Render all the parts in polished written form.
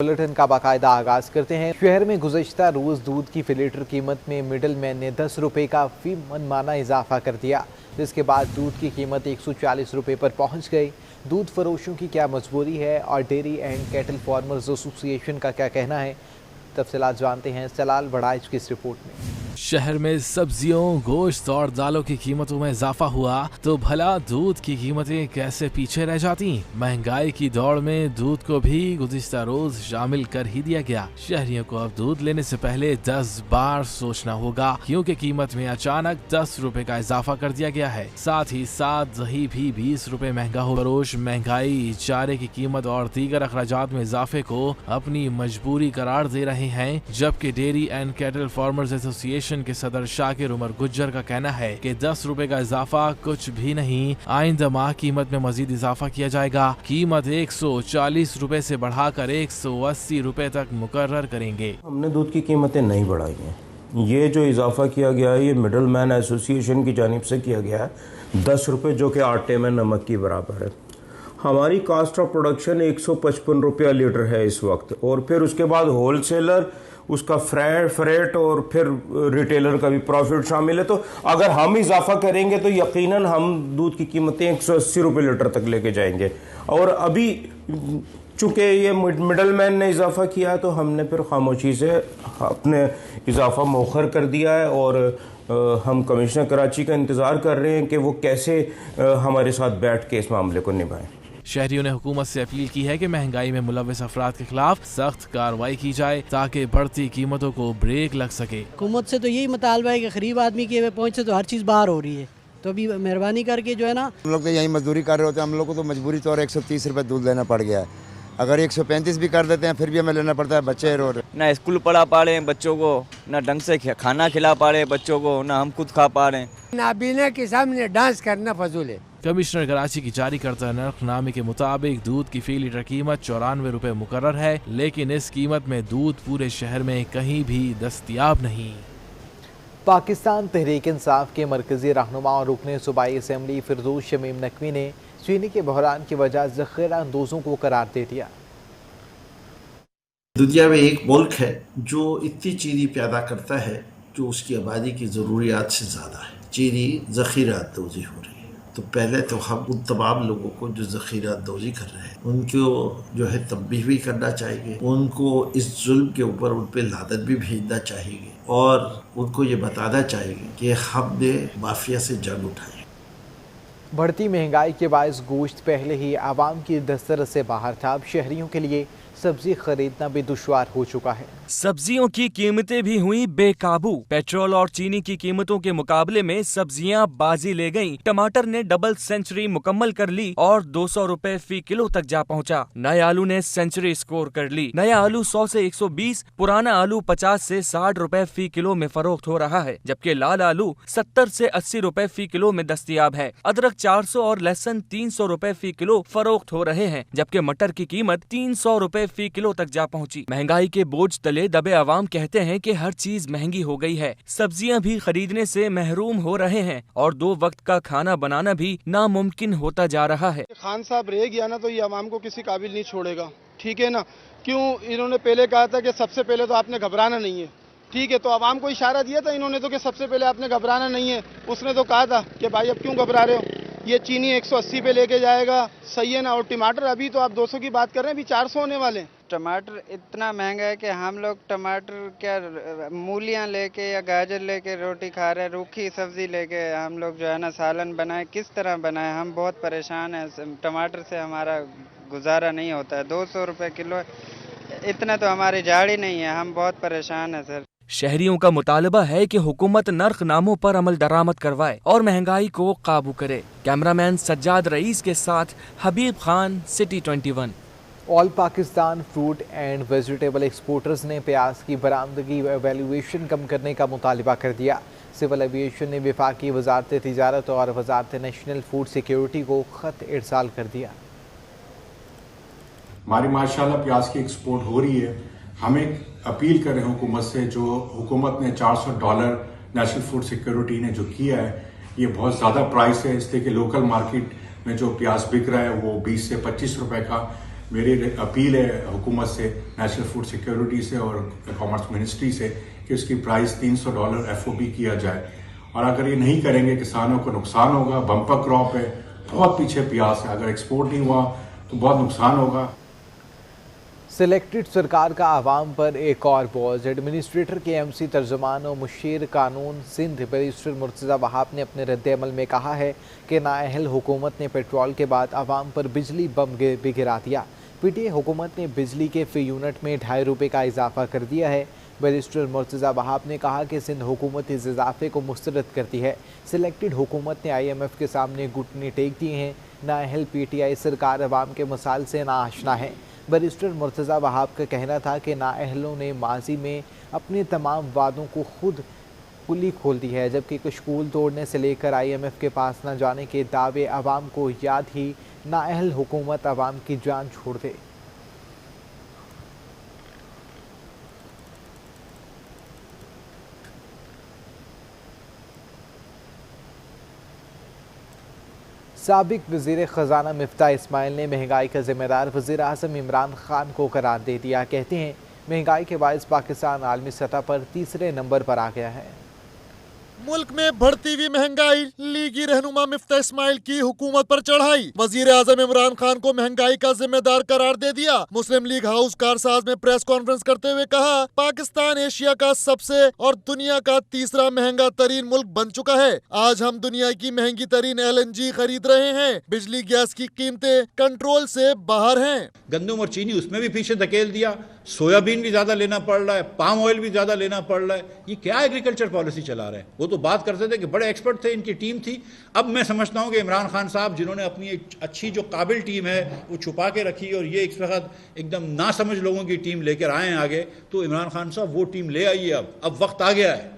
Bulletin का बाकायदा आगाज करते हैं। शहर में गुज़श्ता रोज दूध की फी लीटर कीमत में मिडल मैन ने 10 रुपए का फी मनमाना इजाफा कर दिया, जिसके बाद दूध की कीमत 140 रुपए पर पहुंच गई। दूध फरोशों की क्या मजबूरी है और dairy and cattle farmers association का क्या कहना है, तफसीलात जानते हैं सलाल बड़ाइच की इस रिपोर्ट में। शहर में सब्जियों, गोश्त और दालों की कीमतों में इजाफा हुआ तो भला दूध की कीमतें कैसे पीछे रह जाती। महंगाई की दौड़ में दूध को भी गुज़िश्ता रोज शामिल कर ही दिया गया। शहरियों को अब दूध लेने से पहले 10 बार सोचना होगा, क्योंकि कीमत में अचानक 10 रुपए का इजाफा कर दिया गया है। साथ ही साथ दही भी 20 रुपए महंगा हो। फरोश महंगाई, चारे की कीमत और दीगर अखराजात में इजाफे को अपनी मजबूरी करार दे रहे हैं, जबकि dairy and cattle farmers association के सदर शाकिर उमर गुज्जर का कहना है कि 10 रुपए का इजाफा कुछ भी नहीं, आइंदा माह कीमत में मजीद इजाफा किया जाएगा। कीमत 140 रुपए से बढ़ाकर 180 रुपए तक मुकर्रर करेंगे। हमने दूध की कीमतें नहीं बढ़ाई हैं। ये जो इजाफा किया गया है ये मिडल मैन एसोसिएशन की जानिब से किया गया है 10 रुपए, जो कि आटे में नमक की बराबर है। हमारी कास्ट ऑफ प्रोडक्शन 155 रुपया लीटर है इस वक्त, और फिर उसके बाद होलसेलर, उसका फ्रेट और फिर रिटेलर का भी प्रॉफिट शामिल है। तो अगर हम इजाफा करेंगे तो यकीनन हम दूध की कीमतें 180 रुपये लीटर तक लेके जाएंगे। और अभी चूंकि ये मिडल मैन ने इजाफा किया है तो हमने फिर खामोशी से अपने इजाफा मौखर कर दिया है, और हम कमिश्नर कराची का इंतज़ार कर रहे हैं कि वो कैसे हमारे साथ बैठ के इस मामले को निभाएं। शहरियों ने हुकूमत से अपील की है कि महंगाई में मुलव्वस अफराद के खिलाफ सख्त कार्रवाई की जाए ताकि बढ़ती कीमतों को ब्रेक लग सके। हुकूमत से तो यही मुतालबा है कि गरीब आदमी के पहुंचे तो हर चीज़ बाहर हो रही है, तो अभी मेहरबानी करके जो है ना, हम लोग तो यही मजदूरी कर रहे होते हैं, हम लोग को तो मजबूरी तौर 130 रुपये दूध लेना पड़ गया है। अगर 135 भी कर देते हैं फिर भी हमें लेना पड़ता है। बच्चे रो रहे, ना स्कूल पढ़ा पा रहे हैं बच्चों को, ना ढंग से खाना खिला पा रहे हैं बच्चों को, ना हम खुद खा पा रहे हैं। नाबीना के सामने डांस करना फजूल है। कमिश्नर कराची की जारी करता नरखनामे के मुताबिक दूध की फी लीटर कीमत 94 रुपए मुकर्रर है, लेकिन इस कीमत में दूध पूरे शहर में कहीं भी दस्तयाब नहीं। पाकिस्तान तहरीक इंसाफ के मरकजी रहनुमा और रुकने सूबाई असम्बली फिरदौस शमीम नकवी ने चीनी के बहरान की वजह ज़ख़ीरा अंदोज़ों को करार दे दिया। दुनिया में एक मुल्क है जो इतनी चीनी पैदा करता है जो उसकी आबादी की ज़रूरियात से ज़्यादा है। चीनी ज़ख़ीरा अंदोज़ी हो रही है, तो पहले तो हम उन तमाम लोगों को जो ज़ख़ीरा अंदोज़ी कर रहे हैं उनको जो है तंबीह भी करना चाहिए, उनको इस जुल्म के ऊपर उन पर लानत भी भेजना चाहिए, और उनको ये बताना चाहिए कि हमने माफिया से जंग उठाई। बढ़ती महंगाई के बायस गोश्त पहले ही आवाम की दस्तरस से बाहर था, अब शहरियों के लिए सब्जी खरीदना भी दुश्वार हो चुका है। सब्जियों की कीमतें भी हुई बेकाबू। पेट्रोल और चीनी की कीमतों के मुकाबले में सब्जियां बाजी ले गईं। टमाटर ने डबल सेंचुरी मुकम्मल कर ली और 200 रुपए फी किलो तक जा पहुंचा। नए आलू ने सेंचुरी स्कोर कर ली। नया आलू 100 से 120, पुराना आलू 50 से 60 रुपए फी किलो में फरोख्त हो रहा है, जबकि लाल आलू 70 से 80 रुपए फी किलो में दस्तयाब है। अदरक 400 और लहसुन 300 रुपए फी किलो फरोख्त हो रहे हैं, जबकि मटर की कीमत 300 रुपए फी किलो तक जा पहुंची। महंगाई के बोझ तले दबे अवाम कहते हैं कि हर चीज महंगी हो गई है। सब्जियां भी खरीदने से महरूम हो रहे हैं और 2 वक्त का खाना बनाना भी नामुमकिन होता जा रहा है। खान साहब रह गया ना तो ये अवाम को किसी काबिल नहीं छोड़ेगा, ठीक है ना। क्यों इन्होंने पहले कहा था कि सबसे पहले तो आपने घबराना नहीं है, ठीक है, तो अवाम को इशारा दिया था इन्होंने तो कि सबसे पहले आपने घबराना नहीं है। उसने तो कहा था कि भाई अब क्यों घबरा रहे हो, ये चीनी 180 पे लेके जाएगा, सही है ना। और टमाटर अभी तो आप 200 की बात कर रहे हैं, अभी 400 होने वाले हैं। टमाटर इतना महंगा है कि हम लोग टमाटर क्या मूलियाँ लेके या गाजर लेके रोटी खा रहे हैं, रूखी सब्जी लेके हम लोग जो है ना सालन बनाए, किस तरह बनाए। हम बहुत परेशान हैं, टमाटर से हमारा गुजारा नहीं होता है। 200 रुपये किलो, इतना तो हमारी झाड़ी नहीं है, हम बहुत परेशान हैं सर। शहरियों का मुतालबा है कि हुकूमत नर्खनामों पर अमल दरामद करवाए और महंगाई को काबू करे। कैमरामैन सज्जाद रईस के साथ Habib Khan, city 21। All Pakistan fruit and vegetable exporters ने प्याज की बरामदगी वैल्यूएशन कम करने का मुतालबा कर दिया। सिविल एविएशन ने वफाकी वजारत तिजारत और वजारत नेशनल फूड सिक्योरिटी को खत इरसाल कर दिया। हमारी माशाल्लाह प्याज की एक्सपोर्ट हो रही है। हम एक अपील कर रहे हैं हुकूमत से, जो हुकूमत ने $400 नेशनल फूड सिक्योरिटी ने जो किया है, ये बहुत ज़्यादा प्राइस है, इसलिए कि लोकल मार्केट में जो प्याज बिक रहा है वो 20 से 25 रुपए का मेरी अपील है हुकूमत से, नेशनल फूड सिक्योरिटी से और कॉमर्स मिनिस्ट्री से कि उसकी प्राइस $300 FOB किया जाए। और अगर ये नहीं करेंगे किसानों को नुकसान होगा। बम्पर क्रॉप है, बहुत पीछे प्यास है, अगर एक्सपोर्ट नहीं हुआ तो बहुत नुकसान होगा। सिलेक्टेड सरकार का आवाम पर एक और बोझ। एडमिनिस्ट्रेटर के MC तर्जुमान और मुशीर कानून सिंध बैरिस्टर मुर्तज़ा वहाब ने अपने रद्द-ए-अमल में कहा है कि नाअहल हुकूमत ने पेट्रोल के बाद आवाम पर बिजली बम भी गिरा दिया। PTA हुकूमत ने बिजली के फ़ी यूनिट में ₹2.5 का इजाफा कर दिया है। बैरिस्टर मुर्तज़ा वहाब ने कहा कि सिंध हुकूमत इस इजाफे को मुस्तरद करती है। सिलेक्टेड हुकूमत ने IMF के सामने घुटने टेक दिए हैं। नाअहल PTI सरकार अवाम के मसाइल से नाआशना है। बैरिस्टर मुर्तज़ा वहाब का कहना था कि नाअहलों ने माजी में अपने तमाम वादों को खुद पुली खोल दी है, जबकि कशकूल तोड़ने से लेकर IMF के पास न जाने के दावे अवाम को याद ही नाअहल हुकूमत अवाम की जान छोड़ दे। साबिक वज़ीर ख़ज़ाना मिफ्ता इस्माइल ने महंगाई का ज़िम्मेदार वज़ीर आज़म इमरान खान को करार दे दिया। कहते हैं महंगाई के बायस पाकिस्तान आलमी सतह पर तीसरे नंबर पर आ गया है। मुल्क में बढ़ती हुई महंगाई लीगी रहनुमा मिफ्ता इस्माइल की हुकूमत पर चढ़ाई। वजीर आजम इमरान खान को महंगाई का जिम्मेदार करार दे दिया। मुस्लिम लीग हाउस कारसाज में प्रेस कॉन्फ्रेंस करते हुए कहा, पाकिस्तान एशिया का सबसे और दुनिया का तीसरा महंगा तरीन मुल्क बन चुका है। आज हम दुनिया की महंगी तरीन LNG खरीद रहे हैं। बिजली गैस की कीमतें कंट्रोल से बाहर हैं। गंदम और चीनी उसमें भी पीछे धकेल दिया। सोयाबीन भी ज्यादा लेना पड़ रहा है, पाम ऑयल भी ज्यादा लेना पड़ रहा है। ये क्या एग्रीकल्चर पॉलिसी चला रहे हैं? वो तो बात करते थे कि बड़े एक्सपर्ट थे, इनकी टीम थी। अब मैं समझता हूं कि इमरान खान साहब जिन्होंने अपनी एक अच्छी जो काबिल टीम है वो छुपा के रखी और ये इस वक्त एकदम नासमझ लोगों की टीम लेकर आए हैं आगे, तो इमरान खान साहब वो टीम ले आइए। अब वक्त आ गया है।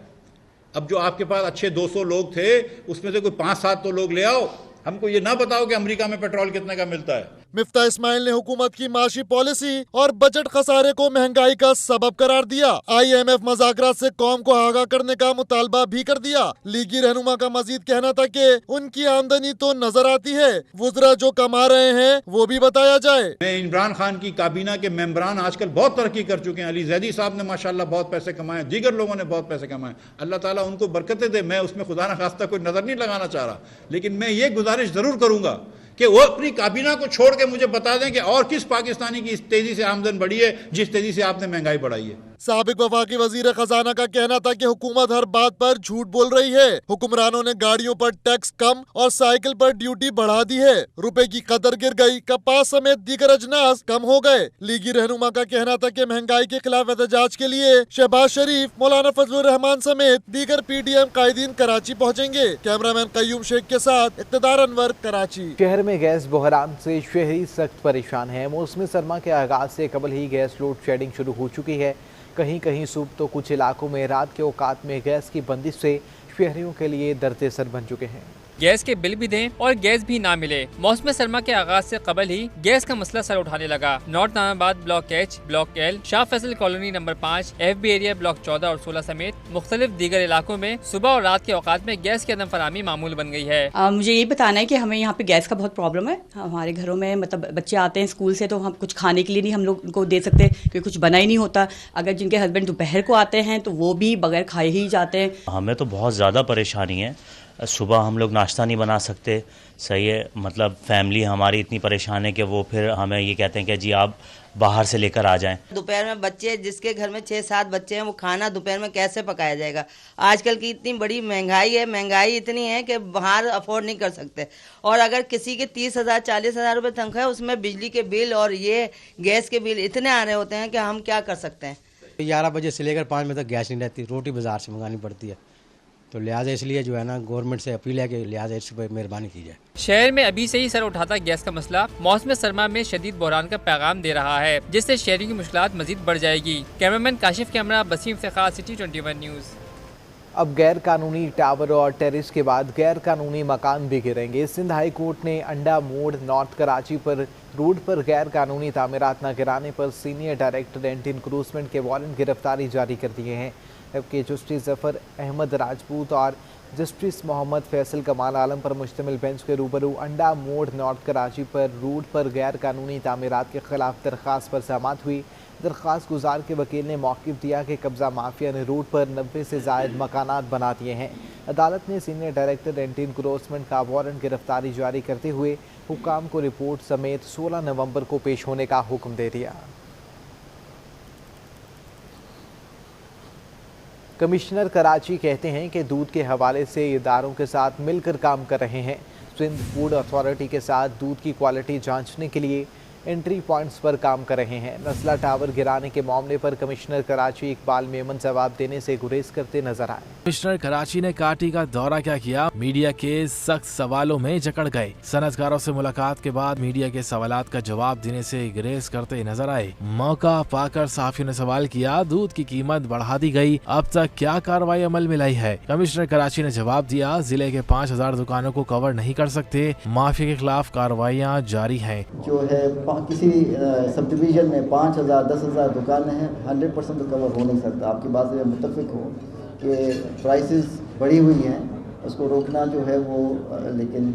अब जो आपके पास अच्छे 200 लोग थे उसमें से कोई 5-7 तो लोग ले आओ। हमको ये ना बताओ कि अमेरिका में पेट्रोल कितने का मिलता है। मिफ्ता इस्माइल ने हुकूमत की माशी पॉलिसी और बजट खसारे को महंगाई का सबब करार दिया। IMF मुज़ाकरात से कौम को आगाह करने का मुतालबा भी कर दिया। लीगी रहनुमा का मजीद कहना था कि उनकी आमदनी तो नजर आती है, वुज़रा जो कमा रहे हैं वो भी बताया जाए। मैं इमरान खान की काबीना के मेंबरान आजकल बहुत तरक्की कर चुके हैं। अली जैदी साहब ने माशाल्लाह बहुत पैसे कमाए, दीगर लोगों ने बहुत पैसे कमाए। अल्लाह ताला उनको बरकतें दे। मैं उसमें खुदा न खास्ता कोई नजर नहीं लगाना चाह रहा, लेकिन मैं ये गुजारिश जरूर करूंगा कि वो अपनी काबीना को छोड़ के मुझे बता दें कि और किस पाकिस्तानी की इस तेजी से आमदन बढ़ी है जिस तेजी से आपने महंगाई बढ़ाई है। साबिक वफाकी वजीर खजाना का कहना था कि हुकूमत हर बात पर झूठ बोल रही है। हुक्मरानों ने गाड़ियों पर टैक्स कम और साइकिल पर ड्यूटी बढ़ा दी है। रुपए की कदर गिर गई, कपास समेत दीगर अजनास कम हो गए। लीगी रहनुमा का कहना था कि महंगाई के खिलाफ एहतजाज के लिए शहबाज शरीफ, मौलाना फजलुर रहमान समेत दीगर PDM कायदीन कराची पहुँचेंगे। कैमरामैन कयूम शेख के साथ इक़्तिदार अनवर, कराची। शहर में गैस बहरान से शहरी सख्त परेशान है। मौसम सरमा के आगाज से कबल ही गैस लोड शेडिंग शुरू हो चुकी है। कहीं कहीं सुबह तो कुछ इलाकों में रात के औकात में गैस की बंदिश से शहरियों के लिए दर्द सर बन चुके हैं। गैस के बिल भी दें और गैस भी ना मिले। मौसम सरमा के आगाज से कबल ही गैस का मसला सर उठाने लगा। North Nazimabad block H, block L, Shah Faisal colony number 5, FB area block 14 और 16 समेत मुख्तलिफ दीगर इलाकों में सुबह और रात के औकात में गैस की अदम फरामी मामूल बन गई है। मुझे ये बताना है कि हमें यहाँ पे गैस का बहुत प्रॉब्लम है। हमारे घरों में मतलब बच्चे आते हैं स्कूल से, तो हम कुछ खाने के लिए नहीं हम लोग उनको दे सकते क्योंकि कुछ बना ही नहीं होता। अगर जिनके हस्बैंड दोपहर को आते हैं तो वो भी बगैर खाए ही जाते हैं। हमें तो बहुत ज़्यादा परेशानी है। सुबह हम लोग नाश्ता नहीं बना सकते, सही है। मतलब फैमिली हमारी इतनी परेशान है कि वो फिर हमें ये कहते हैं कि जी आप बाहर से लेकर आ जाएं। दोपहर में बच्चे, जिसके घर में 6-7 बच्चे हैं, वो खाना दोपहर में कैसे पकाया जाएगा? आजकल की इतनी बड़ी महंगाई है, महंगाई इतनी है कि बाहर अफोर्ड नहीं कर सकते। और अगर किसी के 30,000-40,000 रुपये तनख्वाह है, उसमें बिजली के बिल और ये गैस के बिल इतने आ रहे होते हैं कि हम क्या कर सकते हैं। 11 बजे से लेकर 5 बजे तक गैस नहीं रहती, रोटी बाजार से मंगानी पड़ती है। तो लिहाजा इसलिए जो है ना गवर्नमेंट से अपील है कि लिहाजा इस पर मेहरबानी की जाए। शहर में अभी से ही सर उठाता गैस का मसला मौसम सरमा में शदीद बहरान का पैगाम दे रहा है, जिससे शहरी की मुश्किलात मजीद बढ़ जाएगी। कैमरामैन काशिफ कैमरा बसीम से खास, सिटी 21 न्यूज़। अब गैर कानूनी टावर और टेरिस के बाद गैर कानूनी मकान भी गिरेंगे। सिंध हाई कोर्ट ने अंडा मोड़ नॉर्थ कराची पर रोड पर गैर कानूनी तामीरात न गिराने पर सीनियर डायरेक्टर एंटी इंक्रूजमेंट के वारंट गिरफ्तारी जारी कर दिए हैं। जबकि जस्टिस जफर अहमद राजपूत और जस्टिस मोहम्मद फैसल कमाल आलम पर मुश्तमिल बेंच के रूबरू अंडा मोड़ नॉर्थ कराची पर रोड पर गैर कानूनी तामीरात के खिलाफ दरख्वास्त पर सहमत हुई। दरख्वास्त गुजार के वकील ने मौक़िफ़ दिया कि कब्ज़ा माफिया ने रोड पर 90 से ज़ायद मकानात बना दिए हैं। अदालत ने सीनियर डायरेक्टर एंटी इंक्रोचमेंट का वारंट गिरफ्तारी जारी करते हुए हुक्काम को रिपोर्ट समेत 16 नवंबर को पेश होने का हुक्म दे दिया। कमिश्नर कराची कहते हैं कि दूध के हवाले से इदारों के साथ मिलकर काम कर रहे हैं। सिंध फूड अथॉरिटी के साथ दूध की क्वालिटी जांचने के लिए एंट्री पॉइंट्स पर काम कर रहे हैं। नस्ला टावर गिराने के मामले पर कमिश्नर कराची इकबाल मेमन जवाब देने से गुरेज करते नजर आए। कमिश्नर कराची ने काटी का दौरा क्या किया, मीडिया के सख्त सवालों में जकड़ गए। सनअतकारों से मुलाकात के बाद मीडिया के सवालात का जवाब देने से गुरेज करते नजर आए। मौका पाकर साफियों ने सवाल किया, दूध की कीमत बढ़ा दी गई, अब तक क्या कार्रवाई अमल में लाई है। कमिश्नर कराची ने जवाब दिया, जिले के 5000 दुकानों को कवर नहीं कर सकते, माफिया के खिलाफ कार्रवाइयाँ जारी है। जो है किसी सब डिवीजन में 5000 10,000 दुकानें हैं, 100% तो कवर हो नहीं सकता। आपकी बात से मुत्तफिक हो कि प्राइसेस बढ़ी हुई हैं, उसको रोकना जो है वो, लेकिन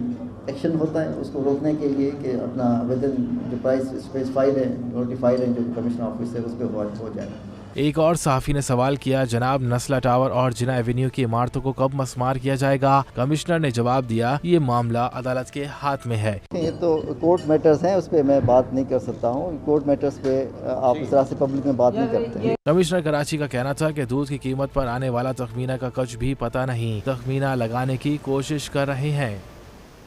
एक्शन होता है उसको रोकने के लिए कि अपना विदिन जो प्राइस स्पेसिफाइड है, नोटिफाइड है, जो कमिश्नर ऑफिस है उस पर हो जाए। एक और सहाफ़ी ने सवाल किया, जनाब नस्ला टावर और जिना एवेन्यू की इमारतों को कब मस्मार किया जाएगा। कमिश्नर ने जवाब दिया, ये मामला अदालत के हाथ में है। ये तो कोर्ट मैटर्स हैं, उस पर मैं बात नहीं कर सकता हूँ। कोर्ट मैटर्स पे आप इस तरह से पब्लिक में बात नहीं करते हैं। कमिश्नर कराची का कहना था कि दूध की कीमत पर आने वाला तखमीना का कुछ भी पता नहीं, तखमीना लगाने की कोशिश कर रहे हैं।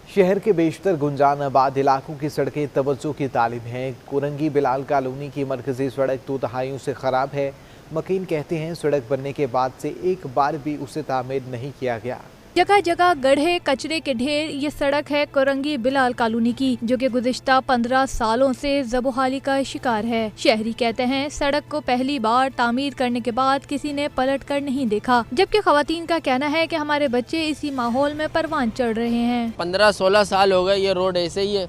शहर के बेशतर गुंजान आबाद इलाकों की सड़कें तवज्जो की तालिब हैं। कुरंगी बिलाल कॉलोनी की मरकजी सड़क 2 दहाइयों से ख़राब है। मकीन कहते हैं सड़क बनने के बाद से एक बार भी उसे तामीर नहीं किया गया। जगह जगह गड्ढे, कचरे के ढेर। ये सड़क है कुरंगी बिलाल कॉलोनी की, जो कि गुज़िश्ता 15 सालों से ज़बोहाली का शिकार है। शहरी कहते हैं सड़क को पहली बार तामीर करने के बाद किसी ने पलट कर नहीं देखा, जबकि ख़वातीन का कहना है कि हमारे बच्चे इसी माहौल में परवान चढ़ रहे हैं। 15-16 साल हो गए ये रोड ऐसे ही है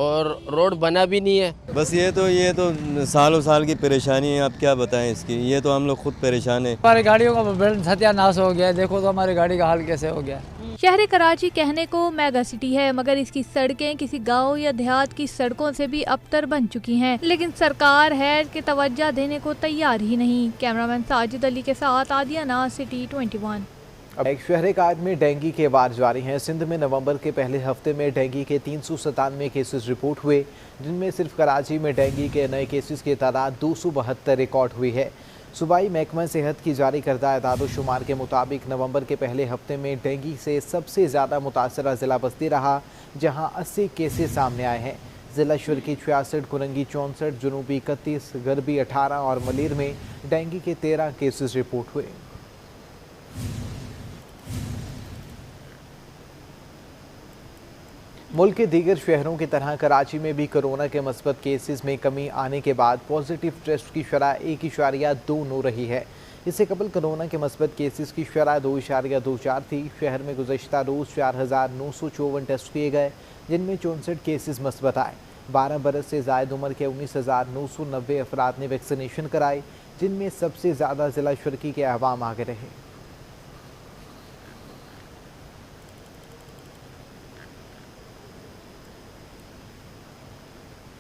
और रोड बना भी नहीं है। बस ये तो सालों साल की परेशानी है, आप क्या बताएं इसकी। ये तो हम लोग खुद परेशान हैं। हमारी गाड़ियों का सत्यानाश हो गया, देखो तो हमारी गाड़ी का हाल कैसे हो गया। शहर कराची कहने को मेगा सिटी है, मगर इसकी सड़कें किसी गांव या देहात की सड़कों से भी अबतर बन चुकी हैं। लेकिन सरकार है कि तवज्जो देने को तैयार ही नहीं। कैमरामैन साजिद अली के साथ आदिया नाज, सिटी 21। अब एक शहर कायद में डेंगू के वार जारी हैं। सिंध में नवंबर के पहले हफ्ते में डेंगू के 397 केसेस रिपोर्ट हुए, जिनमें सिर्फ कराची में डेंगू के नए केसेस की तादाद 272 रिकॉर्ड हुई है। सूबाई महकमा सेहत की जारी करदा एदाद-ओ-शुमार के मुताबिक नवंबर के पहले हफ्ते में डेंगू से सबसे ज़्यादा मुतासरा ज़िला बस्ती रहा, जहाँ 80 केसेस सामने आए हैं। ज़िला शुरकी 66, कुरंगी 64, जनूबी 31, गरबी 18 और मलीर में डेंगू के 13 केसेस रिपोर्ट हुए। मुल्क के दीगर शहरों की तरह कराची में भी कोरोना के मस्बत केसेस में कमी आने के बाद पॉजिटिव टेस्ट की शरह 1.29 रही है। इससे कबल कोरोना के मस्बत केसेस की शरह 2.24 थी। शहर में गुज़श्ता रोज़ 4,954 टेस्ट किए गए, जिनमें 64 केसेस मस्बत आए। 12 बरस से ज़ायद उम्र के 19,990 अफराद ने वैक्सीनेशन कराई, जिनमें सबसे ज़्यादा ज़िला शुरकी के अवाम आगे रहे।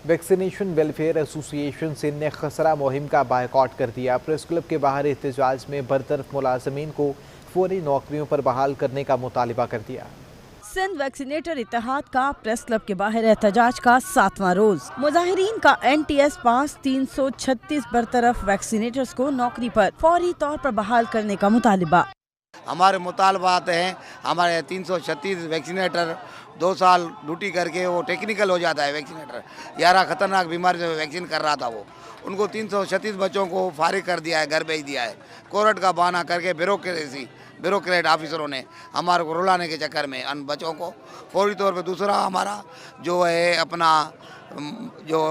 वैक्सीनेशन वेलफेयर एसोसिएशन सिंध ने खसरा मुहिम का बायकॉट कर दिया। प्रेस क्लब के बाहर एहतजाज में बरतरफ मुलाजमीन को फौरी नौकरियों पर बहाल करने का मुतालिबा कर दिया। सिंध वैक्सीनेटर इत्तेहाद का प्रेस क्लब के बाहर एहतजाज का 7वां रोज। मुजाहिरीन का NTS पास 336 बरतरफ वैक्सीनेटर्स को नौकरी पर फौरी तौर पर बहाल करने का मुतालिबा। हमारे मुतालबात हैं, हमारे 336 वैक्सीनेटर 2 साल ड्यूटी करके वो टेक्निकल हो जाता है वैक्सीनेटर। 11 खतरनाक बीमारी से वैक्सीन कर रहा था वो, उनको 336 बच्चों को फारिग कर दिया है, घर भेज दिया है। कोर्ट का बहाना करके ब्यूरोक्रेट ऑफिसरों ने हमारे को रुलाने के चक्कर में उन बच्चों को फौरी तौर पे। दूसरा हमारा जो है अपना जो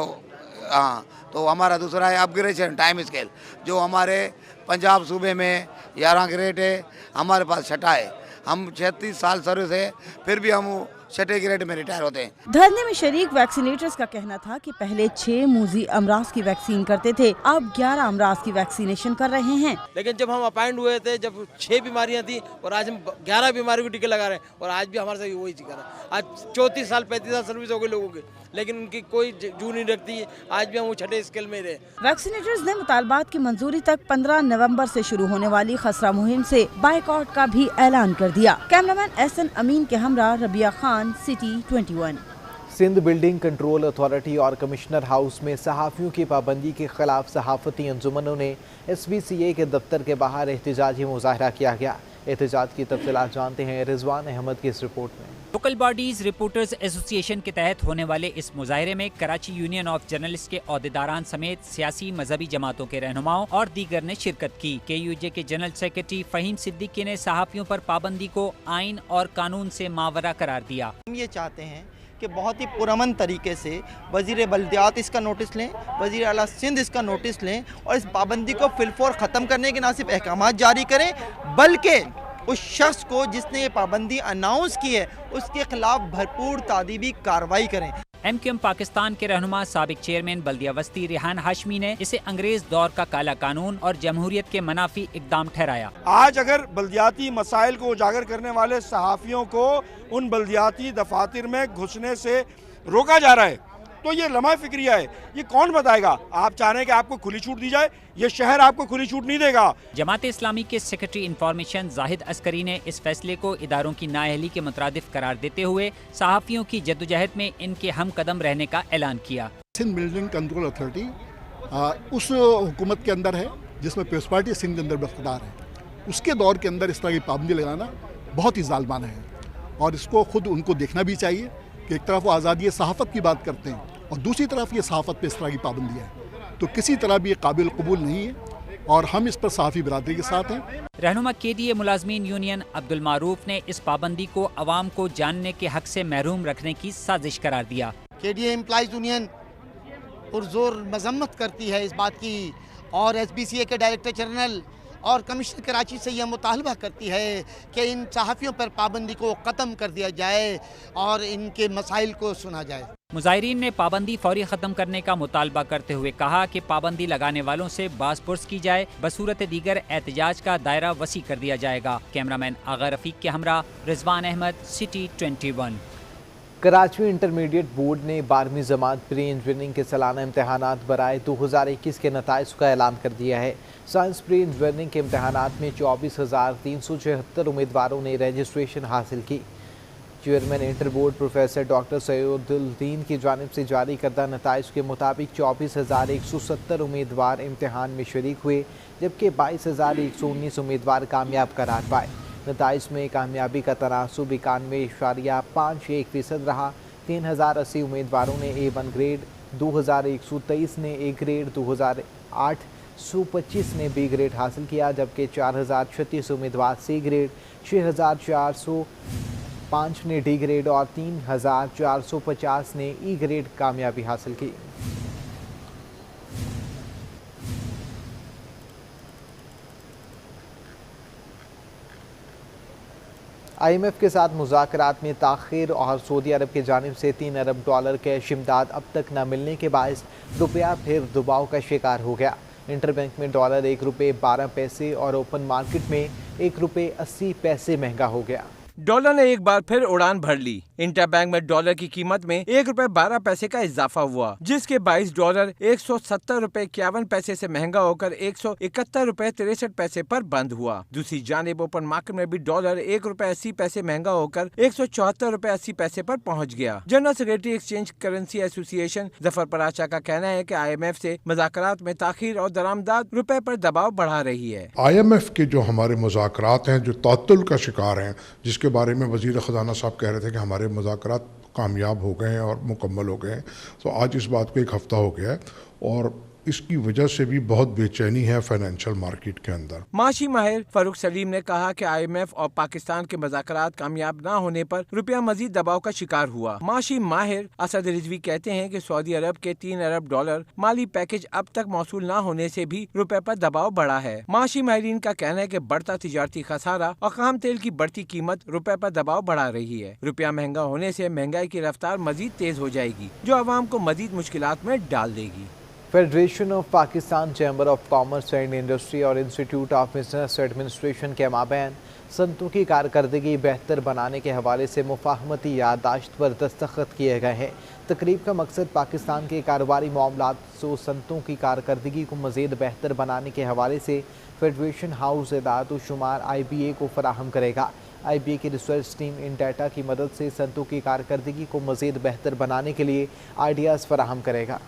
हाँ, तो हमारा दूसरा है अपग्रेडेशन टाइम स्केल, जो हमारे पंजाब सूबे में 11 ग्रेड है, हमारे पास छठा है। हम 36 साल सर्विस है, फिर भी हम छठे ग्रेड में रिटायर होते हैं। धरने में शरीक वैक्सीनेटर्स का कहना था कि पहले 6 मूजी अमराज की वैक्सीन करते थे, अब 11 अमराज की वैक्सीनेशन कर रहे हैं। लेकिन जब हम अपॉइंट हुए थे, जब 6 बीमारियां थी और आज हम 11 बीमारियों को टीके लगा रहे हैं, और आज भी हमारे साथ वही टीका है। आज 34 साल 35 साल सर्विस हो गई लोगों की, लेकिन उनकी कोई जू नहीं रखती है। आज भी हम वो छठे स्केल में रहे। वैक्सीनेटर्स ने मुतालबात की मंजूरी तक 15 नवंबर से शुरू होने वाली खसरा मुहिम से बाइकआउट का भी ऐलान कर दिया। कैमरामैन एहसन अमीन के हमरा Rabia Khan, city 21। Sindh building control authority और कमिश्नर हाउस में सहाफ़ियों की पाबंदी के खिलाफ सहाफ़ती अंजुमनों ने SBCA के दफ्तर के बाहर एहतजाजी मुजाहरा किया गया। एहतजाज की तफसीलात जानते हैं रिजवान अहमद की इस रिपोर्ट में। लोकल बॉडीज रिपोर्टर्स एसोसिएशन के तहत होने वाले इस मुजाहरे में कराची यूनियन ऑफ जर्नलिस्ट के अहदेदारान समेत सियासी मजहबी जमातों के रहनुमाओं और दीगर ने शिरकत की। KUJ के जनरल सेक्रेटरी फ़हीम सिद्दीकी ने सहाफ़ियों पर पाबंदी को आइन और कानून से मावरा करार दिया। हम ये चाहते हैं कि बहुत ही पुरअमन तरीके से वज़ीर बल्दियात इसका नोटिस लें, वज़ीर आला सिंध इसका नोटिस लें और इस पाबंदी को फिलफौर ख़त्म करने के ना सिर्फ अहकामात जारी करें, बल्कि उस शख्स को जिसने ये पाबंदी अनाउंस की है उसके खिलाफ भरपूर तादीबी कार्रवाई करें। MQM पाकिस्तान के रहनुमा साबिक चेयरमैन बल्दिया वस्ती रेहान हाशमी ने इसे अंग्रेज दौर का काला कानून और जमहूरियत के मनाफी इकदाम ठहराया। आज अगर बल्दियाती मसाइल को उजागर करने वाले सहाफ़ियों को उन बल्दियाती दफातर में घुसने से रोका जा रहा है, तो ये लम्हा फिक्रिया है। ये कौन बताएगा? आप चाह रहे हैं कि आपको खुली छूट दी जाए, ये शहर आपको खुली छूट नहीं देगा। जमात इस्लामी के सेक्रेटरी इंफॉर्मेशन जाहिद अस्करी ने इस फैसले को इदारों की नाअहली के मुतरादिफ करार देते हुए सहाफ़ियों की जद्दोजहद में इनके हम कदम रहने का ऐलान किया। सिंध बिल्डिंग कंट्रोल अथॉरिटी उस हुकूमत के अंदर है जिसमें पीपल्स पार्टी सिंध के अंदर बरकरार है। उसके दौर के अंदर इस तरह की पाबंदी लगाना बहुत ही जालिमाना है और इसको खुद उनको देखना भी चाहिए कि एक तरफ वो आज़ादी सहाफ़त की बात करते हैं और दूसरी तरफ ये सहाफ़त पे इस तरह की पाबंदी है, तो किसी तरह भी ये काबिल कबूल नहीं है और हम इस पर सहाफ़ी बिरादरी के साथ हैं। रहनुमा KDA मुलाजमीन यूनियन अब्दुल मारूफ ने इस पाबंदी को अवाम को जानने के हक से महरूम रखने की साजिश करार दिया। KDA एम्प्लॉइज यूनियन पुरजोर मजम्मत करती है इस बात की और SBCA के डायरेक्टर जनरल और कमिश्नर कराची से यह मुतालबा करती है कि इन सहाफ़ियों पर पाबंदी को ख़त्म कर दिया जाए और इनके मसाइल को सुना जाए। मुजाहिरीन ने पाबंदी फौरी ख़त्म करने का मुतालबा करते हुए कहा कि पाबंदी लगाने वालों से बाज़पुर्स की जाए, बसूरत दीगर एहतजाज का दायरा वसी कर दिया जाएगा। कैमरामैन आगा रफ़ीक के हमरा Rizwan Ahmed, city 21। Karachi intermediate board ने 12वीं जमात प्री इंजीनियरिंग के सालाना इम्तहानात बराए 2021 के नताइज का ऐलान कर दिया है। साइंस प्री इंजीनियरिंग के इम्तहानात में 24,376 उम्मीदवारों ने रजिस्ट्रेशन हासिल की। Chairman inter board professor doctor Syeduddin की जानिब से जारी करदा नताइज के मुताबिक 24,170 उम्मीदवार इम्तहान में शरीक हुए, जबकि 22,119 उम्मीदवार कामयाब करार पाए। नताइज में कामयाबी का तनासुब 91.51% रहा। 3,080 उम्मीदवारों ने A1 ग्रेड, 2,123 ने A ग्रेड, 2,825 ने B ग्रेड हासिल किया, जबकि 4,036 उम्मीदवार C ग्रेड, 6,405 ने D ग्रेड और 3,450 ने E ग्रेड कामयाबी हासिल की। IMF के साथ मुज़ाकरात में ताख़ीर और सऊदी अरब की जानिब से $3 अरब कैश इमदाद अब तक न मिलने के बायस रुपया फिर दबाव का शिकार हो गया। इंटरबैंक में डॉलर $1.12 और ओपन मार्केट में $1.80 महंगा हो गया। डॉलर ने एक बार फिर उड़ान भर ली। इंटरबैंक में डॉलर की कीमत में $1.12 का इजाफा हुआ, जिसके बाइस डॉलर $170.51 से महंगा होकर $171.63 पर बंद हुआ। दूसरी जानिब ओपन मार्केट में भी डॉलर $1.80 महंगा होकर $174.80 पर पहुंच गया। General secretary exchange currency association Zafar Paracha का कहना है कि IMF से मुज़ाकरात में ताखीर और दरामदाद रुपए पर दबाव बढ़ा रही है। IMF के जो हमारे मुज़ाकरात हैं जो तातुल का शिकार हैं, जिसके बारे में वज़ीर ख़जाना साहब कह रहे थे कि हमारे मुज़ाकरात कामयाब हो गए हैं और मुकम्मल हो गए हैं, तो आज इस बात को एक हफ़्ता हो गया है और इसकी वजह से भी बहुत बेचैनी है फाइनेंशियल मार्केट के अंदर। माशी माहिर फारूक सलीम ने कहा कि IMF और पाकिस्तान के मुज़ाकरात कामयाब न होने पर रुपया मजीद दबाव का शिकार हुआ। माशी माहिर असद रिजवी कहते हैं कि सऊदी अरब के 3 अरब डॉलर माली पैकेज अब तक मौसूल न होने से भी रुपए पर दबाव बढ़ा है। माशी माहिरीन का कहना है कि बढ़ता तिजारती खसारा और खाम तेल की बढ़ती कीमत रुपए पर दबाव बढ़ा रही है। रुपया महंगा होने से महंगाई की रफ्तार मजीद तेज हो जाएगी, जो अवाम को मजीद मुश्किलात में डाल देगी। Federation of Pakistan, chamber of commerce and industry और इंस्टीट्यूट ऑफ बिजनेस एडमिनिस्ट्रेशन के माबैन संतों की कारकर्दगी बेहतर बनाने के हवाले से मुफाहमती याददाश्त पर दस्तखत किए गए हैं। तकरीब का मकसद पाकिस्तान के कारोबारी मामलात से संतों की कारकर्दगी को मज़ीद बेहतर बनाने के हवाले से फेडरेशन हाउस एदाद व शुमार IBA को फराहम करेगा। IBA की रिसर्च टीम इन डाटा की मदद से संतों की कारकर्दगी को मज़ीद बेहतर बनाने के लिए आइडियाज़ फराहम करेगा।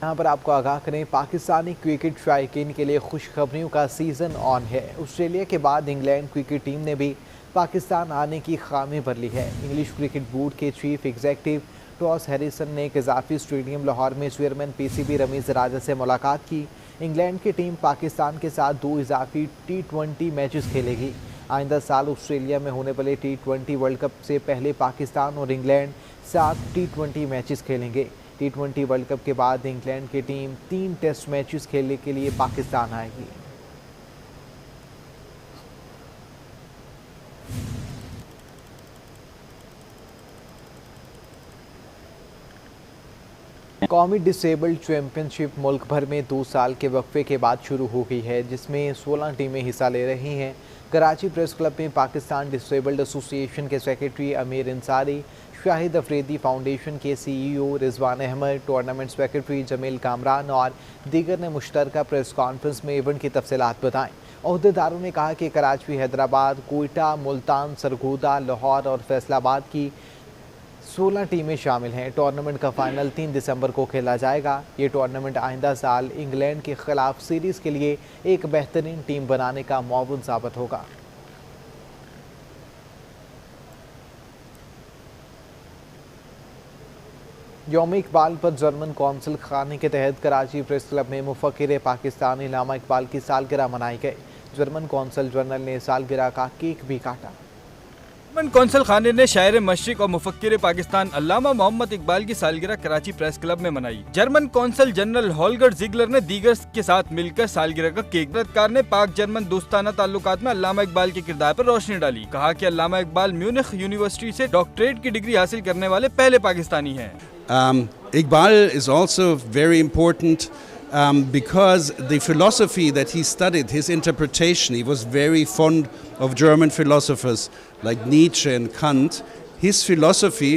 यहाँ पर आपको आगाह करें, पाकिस्तानी क्रिकेट शायकीन के लिए खुशखबरियों का सीज़न ऑन है। ऑस्ट्रेलिया के बाद इंग्लैंड क्रिकेट टीम ने भी पाकिस्तान आने की खामी भर ली है। इंग्लिश क्रिकेट बोर्ड के चीफ एग्जीक्यूटिव टॉस हैरिसन ने एक इजाफी स्टेडियम लाहौर में चेयरमैन PCB रमीज़ राजा से मुलाकात की। इंग्लैंड की टीम पाकिस्तान के साथ 2 इजाफी T20 मैचेस खेलेगी। आइंदा साल ऑस्ट्रेलिया में होने वाले T20 वर्ल्ड कप से पहले पाकिस्तान और इंग्लैंड 7 T20 मैचेस खेलेंगे। T20 वर्ल्ड कप के बाद इंग्लैंड की टीम 3 टेस्ट मैचेस खेलने के लिए पाकिस्तान आएगी। कौमी डिसेबल्ड चैम्पियनशिप मुल्क भर में 2 साल के वक्फे के बाद शुरू हो गई है, जिसमें 16 टीमें हिस्सा ले रही हैं। कराची प्रेस क्लब में पाकिस्तान डिसेबल्ड एसोसिएशन के सेक्रेटरी अमीर इंसारी, शाहिद अफरीदी फाउंडेशन के CEO Rizwan Ahmed, tournament secretary Jamil Kamran और दीगर ने मुश्तरका प्रेस कॉन्फ्रेंस में इवेंट की तफसीलात बताएं। अहदेदारों ने कहा कि कराची, हैदराबाद, कोयटा, मुल्तान, सरगोदा, लाहौर और फैसलाबाद की 16 टीमें शामिल हैं। टूर्नामेंट का फाइनल 3 दिसंबर को खेला जाएगा। ये टूर्नामेंट आइंदा साल इंग्लैंड के खिलाफ सीरीज़ के लिए एक बेहतरीन टीम बनाने का मौक़ा साबित होगा। यौम इकबाल पर जर्मन कौंसल खाने के तहत कराची प्रेस क्लब में मुफक्किर पाकिस्तान अल्लामा इकबाल की सालगिरह मनाई गई। जर्मन कौंसल जनरल ने सालगिरह का केक भी काटा। जर्मन कौंसल खाने ने शायर मशरिक और मुफक्किर पाकिस्तान अल्लामा मोहम्मद इकबाल की सालगिरह कराची प्रेस क्लब में मनाई। जर्मन कौंसल जनरल होल्गर जिगलर ने दीगर के साथ मिलकर सालगिरह का केक। सरकार ने पाक जर्मन दोस्ताना ताल्लुकात में अल्लामा इकबाल के किरदार पर रोशनी डाली। कहा कि अल्लामा इकबाल म्यूनिख यूनिवर्सिटी से डॉक्टरेट की डिग्री हासिल करने वाले पहले पाकिस्तानी हैं। Iqbal is also very important because the philosophy that he studied, his interpretation, he was very fond of German philosophers like Nietzsche and Kant. His philosophy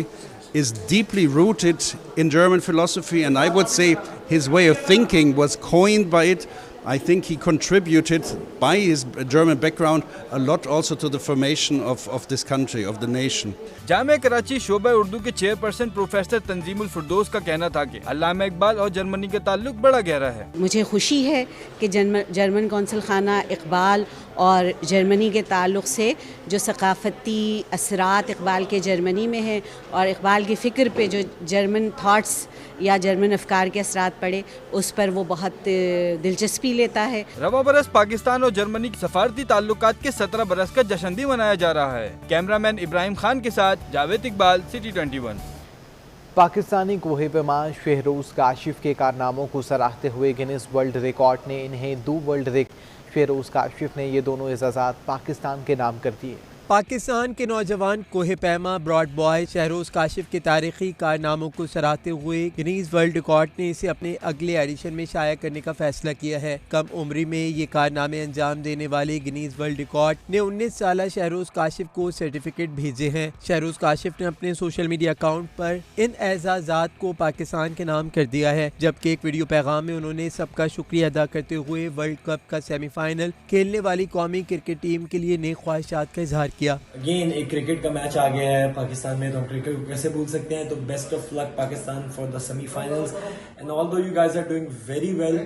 is deeply rooted in German philosophy, and I would say his way of thinking was coined by it. I think he contributed by his German background a lot also to the formation of this country, of the nation. Jamia Karachi शोबा उर्दू के chairperson professor Tanzeemul फिरदौस का कहना था कि अल्लामा इकबाल और Germany का ताल्लुक बड़ा गहरा है। मुझे खुशी है कि जर्मन कौंसल खाना इकबाल और जर्मनी के ताल्लुक से जो सकाफ़ती असरात इकबाल के जर्मनी में है और इकबाल की फ़िक्र पे जो जर्मन थाट्स या जर्मन अफकार के असरात पड़े, उस पर वो बहुत दिलचस्पी लेता है। रवा बरस पाकिस्तान और जर्मनी के सफारती ताल्लुकात के 17 बरस का जश्न भी मनाया जा रहा है। कैमरामैन इब्राहिम खान के साथ जावेद इकबाल, सिटी 21। पाकिस्तानी कोहे पैमा शहरोज काशिफ के कारनामों को सराहते हुए गिनीज वर्ल्ड रिकॉर्ड ने इन्हें 2 वर्ल्ड रिकॉर्ड। शहरोज काशिफ ने ये दोनों एजाज़ात पाकिस्तान के नाम कर दिए। पाकिस्तान के नौजवान कोहे पैमा ब्रॉड बॉय शहरोज काशिफ के तारीखी कारनामों को सराहते हुए गिनीज वर्ल्ड रिकॉर्ड ने इसे अपने अगले एडिशन में शाया करने का फैसला किया है। कम उम्री में ये कारनामे अंजाम देने वाले गिनीज वर्ल्ड रिकॉर्ड ने 19 साल शहरोज काशिफ को सर्टिफिकेट भेजे हैं। शहरोज काशिफ ने अपने सोशल मीडिया अकाउंट पर इन एजाज़ात को पाकिस्तान के नाम कर दिया है, जबकि एक वीडियो पैगाम में उन्होंने सबका शुक्रिया अदा करते हुए वर्ल्ड कप का सेमीफाइनल खेलने वाली कौमी क्रिकेट टीम के लिए नेक ख्वाहिशात का इजहार किया। अगेन एक क्रिकेट का मैच आ गया है पाकिस्तान में, तो हम क्रिकेट को कैसे भूल सकते हैं। तो best of luck Pakistan for the semifinals and although you guys are doing very well,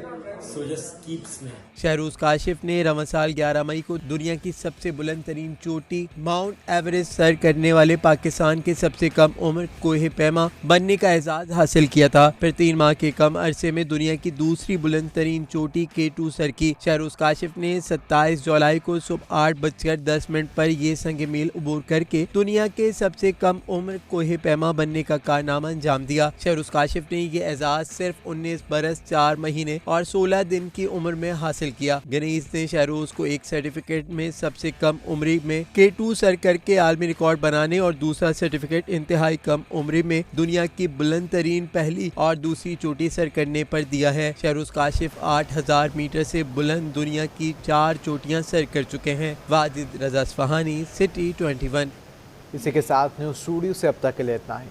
so just keep smiling. Shehroz Kashif ने रमजान 11 मई को दुनिया की सबसे बुलंद तरीन चोटी माउंट एवरेस्ट सर करने वाले पाकिस्तान के सबसे कम उम्र कोहे पैमा बनने का एजाज हासिल किया था। फिर 3 माह के कम अरसे में दुनिया की दूसरी बुलंद तरीन चोटी K2 सर की। शहरोज काशिफ ने 27 जुलाई को सुबह 8:10 पर ये संग मील अबूर करके दुनिया के सबसे कम उम्र कोहे पैमा बनने का कारनामा अंजाम दिया। शहरोज काशिफ ने ये एजाज सिर्फ 19 बरस 4 महीने और 16 दिन की उम्र में हासिल किया। गनीज ने शहरोज को एक सर्टिफिकेट में सबसे कम उम्र में K2 सर करके आलमी रिकॉर्ड बनाने और दूसरा सर्टिफिकेट इंतहाई कम उम्र में दुनिया की बुलंद तरीन पहली और दूसरी चोटी सर करने पर दिया है। शहरोज काशिफ 8000 मीटर से बुलंद दुनिया की 4 चोटियां सर कर चुके हैं। वाजिद रजा इस्फहानी, सिटी 21। इसी के साथ न्यूज़ स्टूडियो से अब तक के लिए इतना ही।